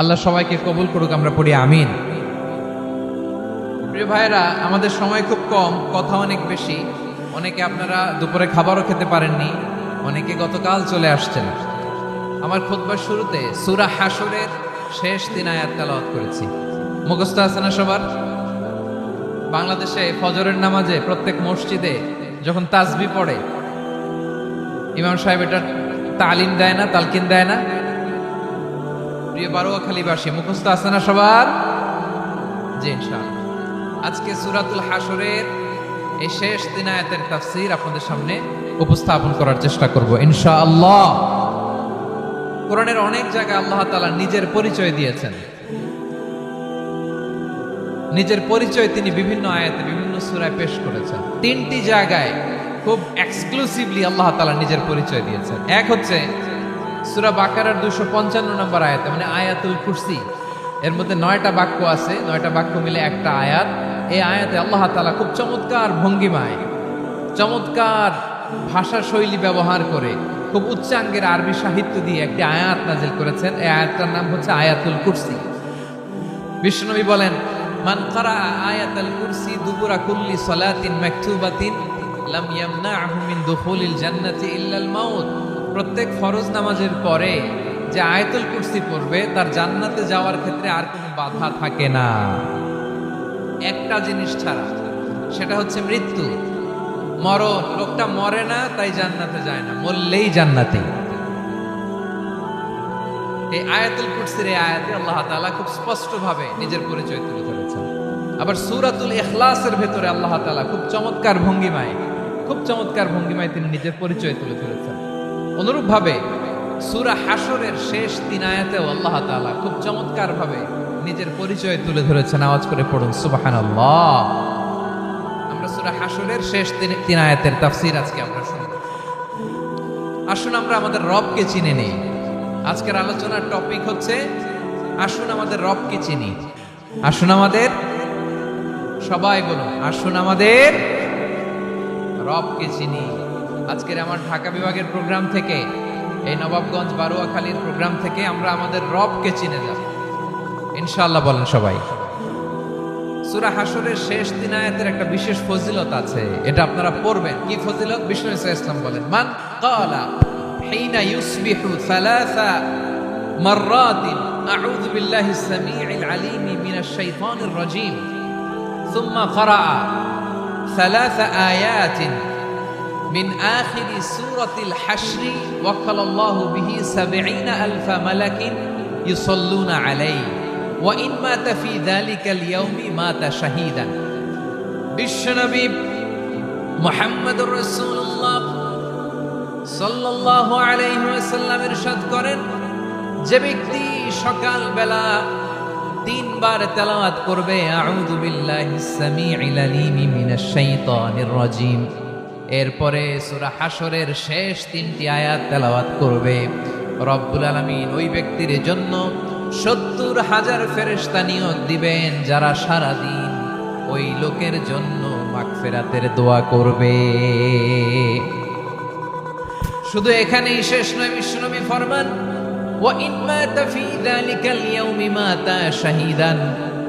আল্লাহ সবাইকে কবুল করুক, আমরা পড়ি আমিন। প্রিয় ভাইরা, আমাদের সময় খুব কম, কথা অনেক বেশি। অনেকে আপনারা দুপুরে খাবারও খেতে পারেননি, অনেকে গতকাল চলে আসছেন। আমার খুতবার শুরুতে সূরা হাশরের শেষ 3 আয়াত তেলাওয়াত করেছি। মুখস্থ আছে না সবার? বাংলাদেশে ফজরের নামাজে প্রত্যেক মসজিদে যখন তাসবিহ পড়ে, ইমাম সাহেব এটা তালিম দেয় না, তালকিন দেয় না? প্রিয় বারোয়াখালীবাসী, মুখস্থ আছে না সবার? জি ইনশাআল্লাহ। আজকে সূরাতুল হাশরের এই শেষ 3 আয়াতের তাফসীর আপনাদের সামনে উপস্থাপন করার চেষ্টা করব ইনশাআল্লাহ। কোরআনের অনেক জায়গায় আল্লাহ তাআলা নিজের পরিচয় দিয়েছেন। নিজের পরিচয় তিনি বিভিন্ন আয়াতে বিভিন্ন সূরায় পেশ করেছেন। 3টি জায়গায় খুব এক্সক্লুসিভলি আল্লাহ তাআলা নিজের পরিচয় দিয়েছেন। এক হচ্ছে সূরা বাকারার 255 নম্বর আয়াতে, মানে আয়াতুল কুরসি। এর মধ্যে 9টা বাক্য আছে, 9টা বাক্য মিলে একটা আয়াত। এই আয়াতে আল্লাহ তাআলা খুব চমৎকার ভঙ্গিমায়, চমৎকার ভাষা শৈলী ব্যবহার করে, খুব উচ্চাঙ্গের আরবি সাহিত্য দিয়ে একটি আয়াত নাজিল করেছেন। এই আয়াতটার নাম হচ্ছে আয়াতুল কুরসি। বিশ্বনবী বলেন, মান কারা আয়াতুল কুরসি দুবুরা কুল্লি সালাতিন মাকতুবাতিন লাম ইয়ামনাহু মিন দুখুলিল জান্নাতি ইল্লাল মাউত। প্রত্যেক ফরজ নামাজের পরে যে আয়াতুল কুরসি পড়বে তার জান্নাতে যাওয়ার ক্ষেত্রে আর কোনো বাধা থাকে না, একটা জিনিস ছাড়া, সেটা হচ্ছে মৃত্যু, মরণ। লোকটা মরে না তাই জান্নাতে যায় না, মরলেই জান্নাতে। এই আয়াতুল কুরসির এই আয়াতে আল্লাহ তাআলা খুব স্পষ্টভাবে নিজের পরিচয় তুলে ধরেছেন। আবার সূরাতুল ইখলাসের ভেতরে আল্লাহ তাআলা খুব চমৎকার ভঙ্গিমায় তিনি নিজের পরিচয় তুলে ধরেছেন। অনুরূপভাবে সূরা হাশরের শেষ 3 আয়াতেও আল্লাহ তাআলা খুব চমৎকার ভাবে নিজের পরিচয় তুলে ধরেছেন। আওয়াজ করে পড়ুন সুবহানাল্লাহ। আমরা সূরা হাশরের শেষ 3 আয়াতের তাফসীর আজকে আমরা শুনব। আসুন আমরা আমাদের রবকে চিনে নেই। আজকের আলোচনার টপিক হচ্ছে আসুন আমাদের রবকে চিনি। আসুন আমাদের, সবাই বলুন, আসুন আমাদের রবকে চিনি। আজকের আমার ঢাকা বিভাগের প্রোগ্রাম থেকে, এই নবাবগঞ্জ বারোয়াখালীর প্রোগ্রাম থেকে আমরা আমাদের রবকে চিনে যাব ইনশাআল্লাহ। বলেন সবাই। সূরা হাশরের শেষ 3 আয়াতের একটা বিশেষ ফজিলত আছে, এটা আপনারা পড়বেন। কি ফজিলত? বিষ্ণু ইসলাম বলেন, মান ক্বালা হিনা ইউসবিহু সালাসা মাররাতিন আউযু বিল্লাহিস সামিউল আলীম মিনাশ শাইতানির রাজীম সুম্মা ক্বারা সালাসা আয়াতিন من آخر سورة الحشر وكل الله به 70,000 ملك يصلون عليه وإن مات في ذلك اليوم مات شهيدا। বিশ্বনবী মুহাম্মদুর রাসূলুল্লাহ সাল্লাল্লাহু আলাইহি ওয়াসাল্লাম ইরশাদ করেন, যে ব্যক্তি সকাল বেলা 3 বার তেলাওয়াত করবে আউযু বিল্লাহিস সামিউল আলীম মিনাশ শাইতানির রাজীম, এরপরে সূরা হাশরের শেষ 3টি আয়াত তেলাওয়াত করবে, রব্বুল আলামিন ওই ব্যক্তির জন্য 70,000 ফেরেশতা নিয়োগ দিবেন, যারা সারা দিন ওই লোকের জন্য মাগফিরাতের দোয়া করবে। শুধু এখানেই শেষ নয়, বিশ্বনবী ফরমান, ওয়া ইন মাতা ফি যালিকাল ইয়াউমি মাতা শাহীদান,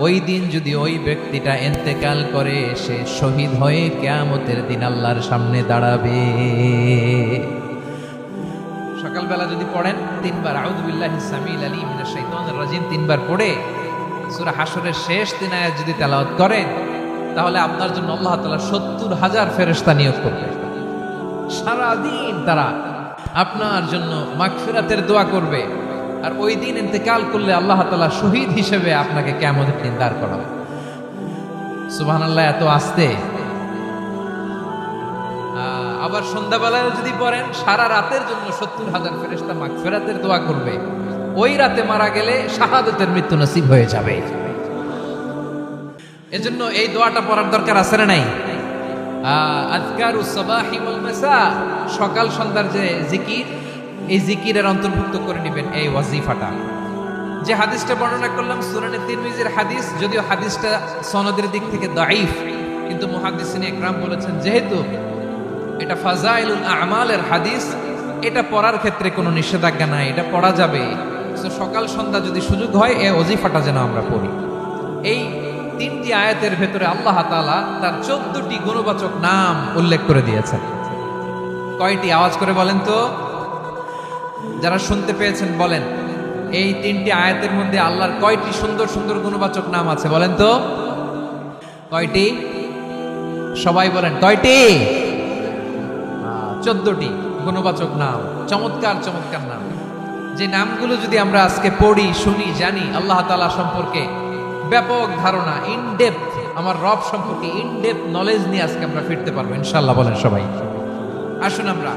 ওই দিন যদি ওই ব্যক্তিটা ইন্তেকাল করে, সে শহীদ হয়ে কিয়ামতের দিন আল্লাহর সামনে দাঁড়াবে। সকালবেলা যদি পড়েন 3 বার আউযু বিল্লাহিস সামিউল আলীম মিনাশ শাইতানির রাজীম 3 বার পড়ে সূরা হাশরের শেষ 3 আয়াত যদি তেলাওয়াত করেন, তাহলে আপনার জন্য আল্লাহ তাআলা 70,000 ফেরেশতা নিয়োগ করবে। সারা দিন তারা আপনার জন্য মাগফিরাতের দোয়া করবে। আর ওই দিন ইন্তেকাল করলে আল্লাহ তাআলা শহীদ হিসেবে আপনাকে কিয়ামতের দিন দাঁড় করাবে। সুবহানাল্লাহ, এত আস্তে। আবার সন্ধ্যাবেলায় যদি পড়েন, সারা রাতের জন্য 70,000 ফেরেশতা মাগফিরাতের দোয়া করবে। ওই রাতে মারা গেলে শাহাদাতের মৃত্যু নসিব হয়ে যাবে। এজন্য এই দোয়াটা পড়ার দরকার আছে না নাই? আযকারুস সাবাহি ওয়াল মাসা, সকাল সন্ধ্যার যে জিকির, এই জিকিরের অন্তর্ভুক্ত করে নেবেন এই ওয়াজিফাটা। যে হাদিসটা বর্ণনা করলাম সুনানে তিরমিজির হাদিস, যদিও হাদিসটা সনদের দিক থেকে দাঈফ, কিন্তু মুহাদ্দিসিনে ইকরাম বলেছেন যেহেতু এটা ফাজাইলুল আমালের হাদিস, এটা পড়ার ক্ষেত্রে কোনো নিষেধাজ্ঞা নাই, এটা পড়া যাবে। সো সকাল সন্ধ্যা যদি সুযোগ হয় এই ওজিফাটা যেন আমরা পড়ি। এই 3টি আয়াতের ভেতরে আল্লাহ তাআলা তার 14টি গুণবাচক নাম উল্লেখ করে দিয়েছেন। কয়টি? আওয়াজ করে বলেন তো, যারা শুনতে পেয়েছেন বলেন, এই 3টি আয়াতের মধ্যে আল্লাহর কয়টি সুন্দর সুন্দর গুণবাচক নাম আছে বলেন তো? কয়টি? সবাই বলেন কয়টি? 14টি গুণবাচক নাম, চমৎকার চমৎকার নাম। যে নামগুলো যদি আমরা আজকে পড়ি, শুনি, জানি, আল্লাহ তাআলা সম্পর্কে ব্যাপক ধারণা, ইনডেপথ, আমার রব সম্পর্কে ইনডেপথ নলেজ নিয়ে আজকে আমরা ফিরতে পারবো ইনশাআল্লাহ। বলেন সবাই। আসুন আমরা